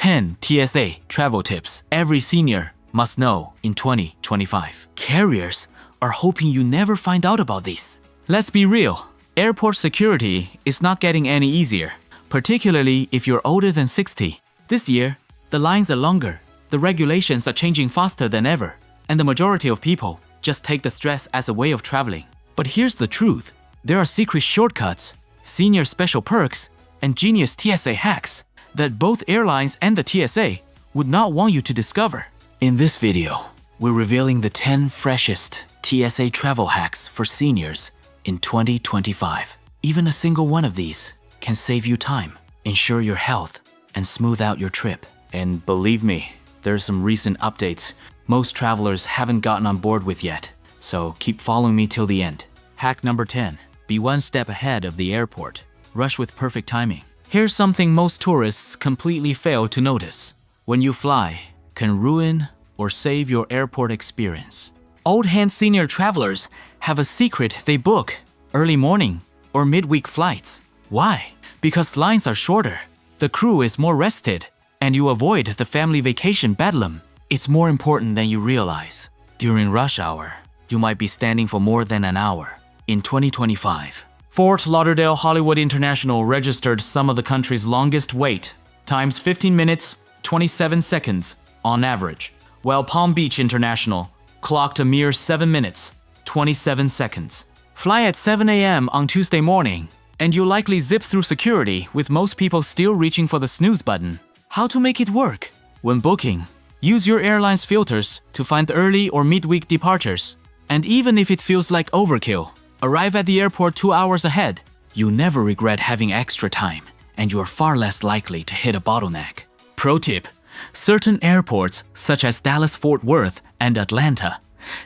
10 TSA travel tips every senior must know in 2025. Carriers are hoping you never find out about these. Let's be real, airport security is not getting any easier, particularly if you're older than 60. This year, the lines are longer, the regulations are changing faster than ever, and the majority of people just take the stress as a way of traveling. But here's the truth. There are secret shortcuts, senior special perks, and genius TSA hacks that both airlines and the TSA would not want you to discover. In this video, we're revealing the 10 freshest TSA travel hacks for seniors in 2025. Even a single one of these can save you time, ensure your health, and smooth out your trip. And believe me, there's some recent updates most travelers haven't gotten on board with yet, so keep following me till the end. Hack number 10. Be one step ahead of the airport. Rush with perfect timing. Here's something most tourists completely fail to notice. When you fly, can ruin or save your airport experience. Old-hand senior travelers have a secret they book early morning or midweek flights. Why? Because lines are shorter, the crew is more rested, and you avoid the family vacation bedlam. It's more important than you realize. During rush hour, you might be standing for more than an hour. In 2025, Fort Lauderdale Hollywood International registered some of the country's longest wait times 15 minutes, 27 seconds on average, while Palm Beach International clocked a mere 7 minutes, 27 seconds. Fly at 7 a.m. on Tuesday morning, and you'll likely zip through security with most people still reaching for the snooze button. How to make it work? When booking, use your airline's filters to find early or midweek departures. And even if it feels like overkill, arrive at the airport 2 hours ahead. You never regret having extra time, and you are far less likely to hit a bottleneck. Pro tip: certain airports, such as Dallas-Fort Worth and Atlanta,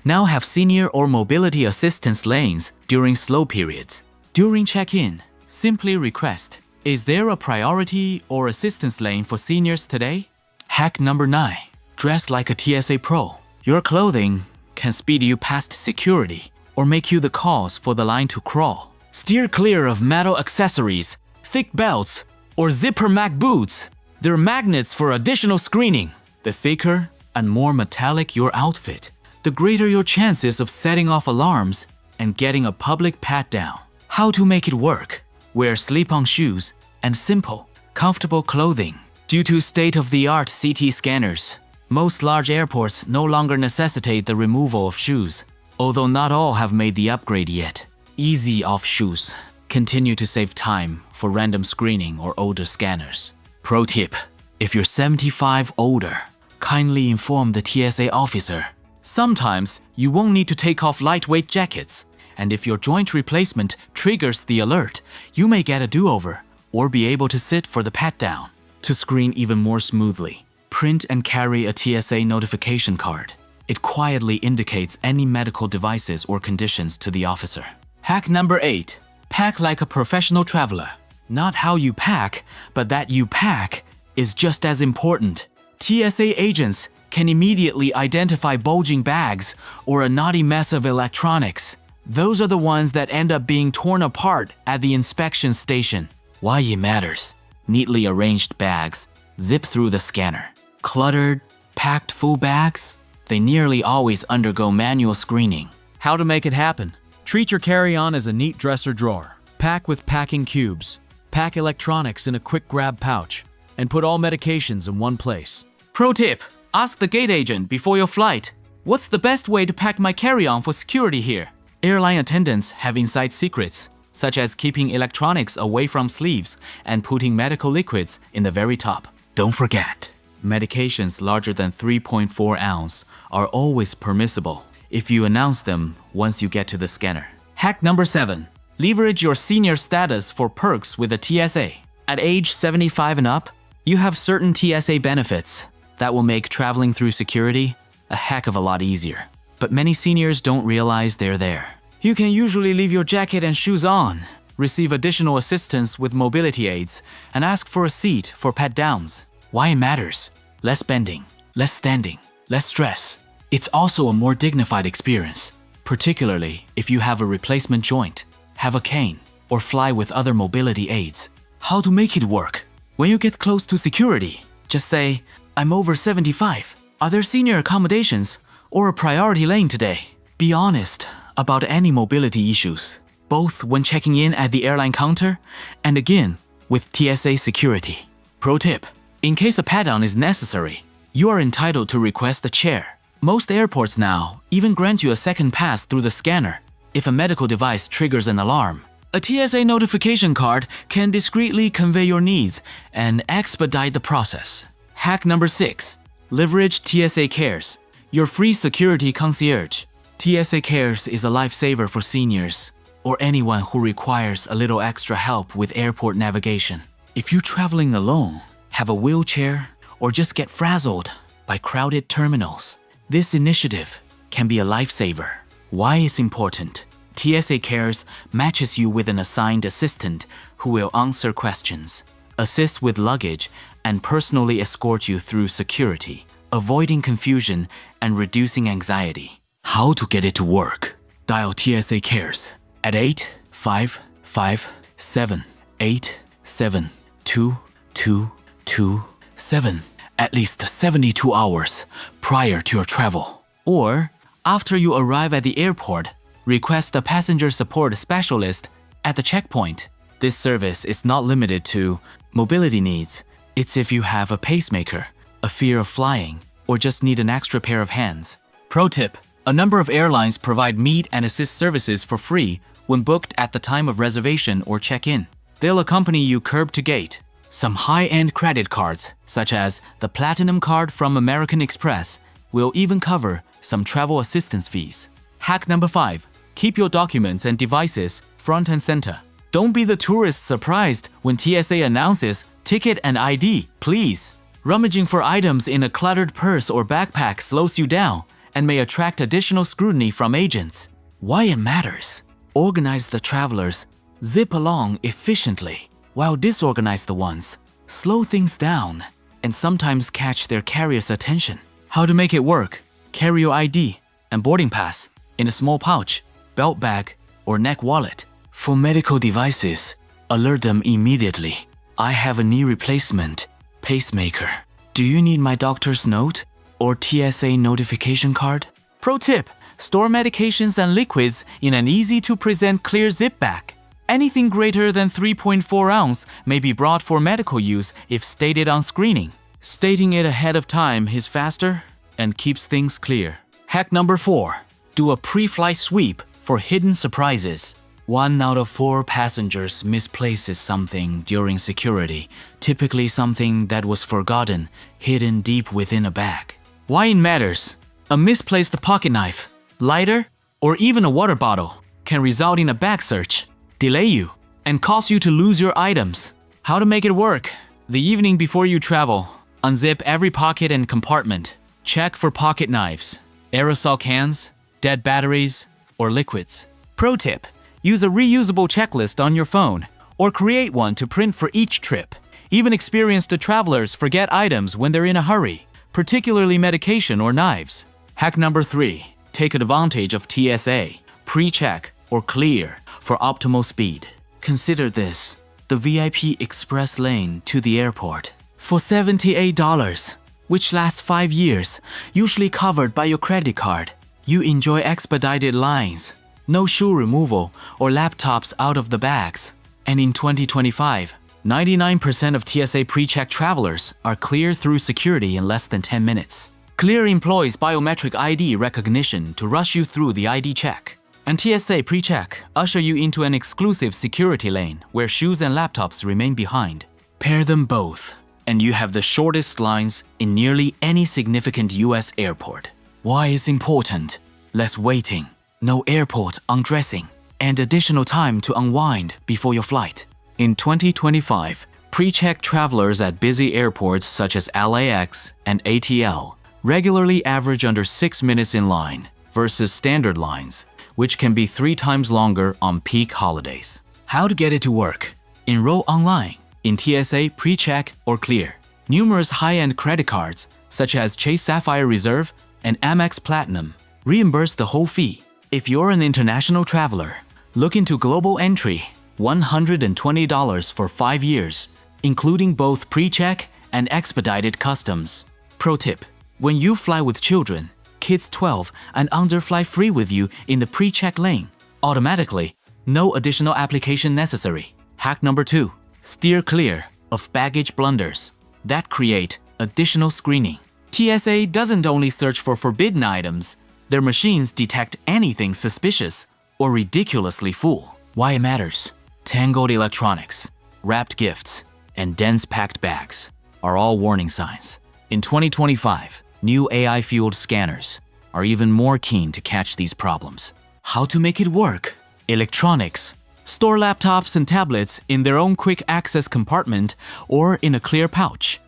now have senior or mobility assistance lanes during slow periods. During check-in, simply request, "Is there a priority or assistance lane for seniors today?" Hack number 9. Dress like a TSA pro. Your clothing can speed you past security or make you the cause for the line to crawl. Steer clear of metal accessories, thick belts, or zipper mag boots. They're magnets for additional screening. The thicker and more metallic your outfit, the greater your chances of setting off alarms and getting a public pat-down. How to make it work? Wear slip-on shoes and simple, comfortable clothing. Due to state-of-the-art CT scanners, most large airports no longer necessitate the removal of shoes, although not all have made the upgrade yet. Easy off shoes continue to save time for random screening or older scanners. Pro tip: if you're 75 older, kindly inform the TSA officer. Sometimes you won't need to take off lightweight jackets, and if your joint replacement triggers the alert, you may get a do-over or be able to sit for the pat-down. To screen even more smoothly, print and carry a TSA notification card. It quietly indicates any medical devices or conditions to the officer. Hack number 8. Pack like a professional traveler. Not how you pack, but that you pack is just as important. TSA agents can immediately identify bulging bags or a naughty mess of electronics. Those are the ones that end up being torn apart at the inspection station. Why it matters. Neatly arranged bags zip through the scanner. Cluttered, packed full bags, they nearly always undergo manual screening. How to make it happen? Treat your carry-on as a neat dresser drawer. Pack with packing cubes. Pack electronics in a quick grab pouch. And put all medications in one place. Pro tip: ask the gate agent before your flight, "What's the best way to pack my carry-on for security here?" Airline attendants have inside secrets, such as keeping electronics away from sleeves and putting medical liquids in the very top. Don't forget, medications larger than 3.4 ounce are always permissible if you announce them once you get to the scanner. Hack number 7. Leverage your senior status for perks with the TSA. At age 75 and up, you have certain TSA benefits that will make traveling through security a heck of a lot easier. But many seniors don't realize they're there. You can usually leave your jacket and shoes on, receive additional assistance with mobility aids, and ask for a seat for pat-downs. Why it matters? Less bending, less standing, less stress. It's also a more dignified experience, particularly if you have a replacement joint, have a cane, or fly with other mobility aids. How to make it work? When you get close to security, Just say, "I'm over 75. Are there senior accommodations or a priority lane today?" Be honest about any mobility issues, both when checking in at the airline counter and again with TSA security. Pro tip: in case a pat-down is necessary, you are entitled to request a chair. Most airports now even grant you a second pass through the scanner if a medical device triggers an alarm. A TSA notification card can discreetly convey your needs and expedite the process. Hack number 6. Leverage TSA Cares, your free security concierge. TSA Cares is a lifesaver for seniors or anyone who requires a little extra help with airport navigation. If you're traveling alone, have a wheelchair, or just get frazzled by crowded terminals, this initiative can be a lifesaver. Why it's important? TSA Cares matches you with an assigned assistant who will answer questions, assist with luggage, and personally escort you through security, avoiding confusion and reducing anxiety. How to get it to work? Dial TSA Cares at 855-787-2227 at least 72 hours prior to your travel. Or, after you arrive at the airport, request a passenger support specialist at the checkpoint. This service is not limited to mobility needs. It's if you have a pacemaker, a fear of flying, or just need an extra pair of hands. Pro tip: a number of airlines provide meet and assist services for free when booked at the time of reservation or check-in. They'll accompany you curb to gate. Some high-end credit cards, such as the Platinum card from American Express, will even cover some travel assistance fees. Hack number 5. Keep your documents and devices front and center. Don't be the tourist surprised when TSA announces ticket and ID, please. Rummaging for items in a cluttered purse or backpack slows you down and may attract additional scrutiny from agents. Why it matters? Organize the travelers, zip along efficiently, while disorganized ones slow things down and sometimes catch their carrier's attention. How to make it work? Carry your ID and boarding pass in a small pouch, belt bag, or neck wallet. For medical devices, alert them immediately. I have a knee replacement, pacemaker. Do you need my doctor's note or TSA notification card? Pro tip: store medications and liquids in an easy-to-present clear zip bag. Anything greater than 3.4 ounce may be brought for medical use if stated on screening. Stating it ahead of time is faster and keeps things clear. Hack number 4. Do a pre-flight sweep for hidden surprises. 1 out of 4 passengers misplaces something during security, typically something that was forgotten, hidden deep within a bag. Why it matters? A misplaced pocket knife, lighter, or even a water bottle can result in a bag search, delay you, and cause you to lose your items. How to make it work? The evening before you travel, unzip every pocket and compartment. Check for pocket knives, aerosol cans, dead batteries, or liquids. Pro tip: use a reusable checklist on your phone or create one to print for each trip. Even experienced travelers forget items when they're in a hurry, particularly medication or knives. Hack number 3. Take advantage of TSA, PreCheck, or Clear for optimal speed. Consider this: the VIP Express lane to the airport. For $78, which lasts 5 years, usually covered by your credit card, you enjoy expedited lines, no shoe removal or laptops out of the bags. And in 2025, 99% of TSA PreCheck travelers are cleared through security in less than 10 minutes. Clear employs biometric ID recognition to rush you through the ID check. And TSA PreCheck usher you into an exclusive security lane where shoes and laptops remain behind. Pair them both, and you have the shortest lines in nearly any significant US airport. Why is important? Less waiting, no airport undressing, and additional time to unwind before your flight. In 2025, PreCheck travelers at busy airports such as LAX and ATL regularly average under 6 minutes in line versus standard lines, which can be 3 times longer on peak holidays. How to get it to work? Enroll online in TSA, PreCheck, or Clear. Numerous high-end credit cards, such as Chase Sapphire Reserve and Amex Platinum, reimburse the whole fee. If you're an international traveler, look into Global Entry, $120 for 5 years, including both PreCheck and expedited customs. Pro tip: when you fly with children, kids 12 and under fly free with you in the PreCheck lane. Automatically, no additional application necessary. Hack number 2. Steer clear of baggage blunders that create additional screening. TSA doesn't only search for forbidden items, their machines detect anything suspicious or ridiculously full. Why it matters? Tangled electronics, wrapped gifts, and dense packed bags are all warning signs. In 2025, new AI-fueled scanners are even more keen to catch these problems. How to make it work? Electronics. Store laptops and tablets in their own quick access compartment or in a clear pouch.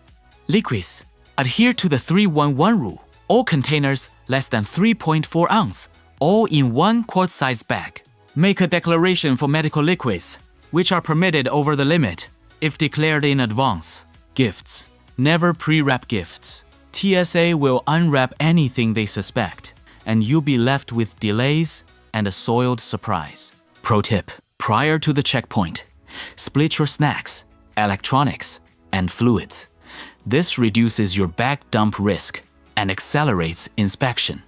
Liquids. Adhere to the 3-1-1 rule. All containers less than 3.4 ounce, all in one quart-sized bag. Make a declaration for medical liquids, which are permitted over the limit if declared in advance. Gifts. Never pre-wrap gifts. TSA will unwrap anything they suspect, and you'll be left with delays and a soiled surprise. Pro tip: prior to the checkpoint, split your snacks, electronics, and fluids. This reduces your bag dump risk and accelerates inspection,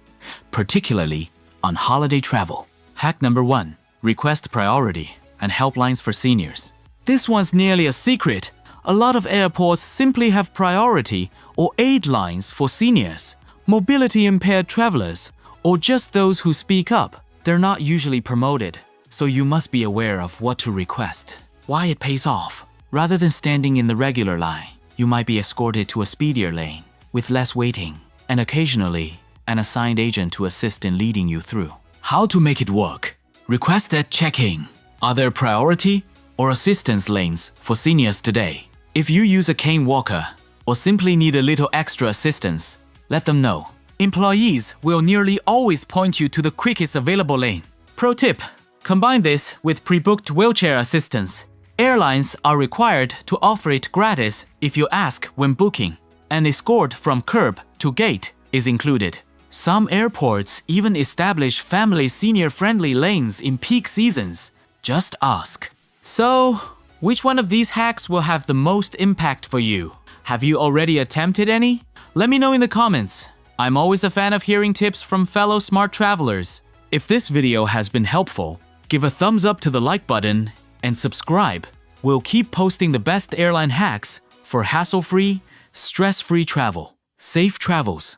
particularly on holiday travel. Hack number 1. Request priority and helplines for seniors. This one's nearly a secret. A lot of airports simply have priority or aid lines for seniors, mobility-impaired travelers, or just those who speak up. They're not usually promoted, so you must be aware of what to request. Why it pays off. Rather than standing in the regular line, you might be escorted to a speedier lane with less waiting, and occasionally an assigned agent to assist in leading you through. How to make it work? Request at check-in. Are there priority or assistance lanes for seniors today? If you use a cane walker or simply need a little extra assistance, let them know. Employees will nearly always point you to the quickest available lane. Pro tip: combine this with pre-booked wheelchair assistance. Airlines are required to offer it gratis if you ask when booking. An escort from curb to gate is included. Some airports even establish family senior-friendly lanes in peak seasons. Just ask. So, which one of these hacks will have the most impact for you? Have you already attempted any? Let me know in the comments. I'm always a fan of hearing tips from fellow smart travelers. If this video has been helpful, give a thumbs up to the like button and subscribe. We'll keep posting the best airline hacks for hassle-free, stress-free travel. Safe travels.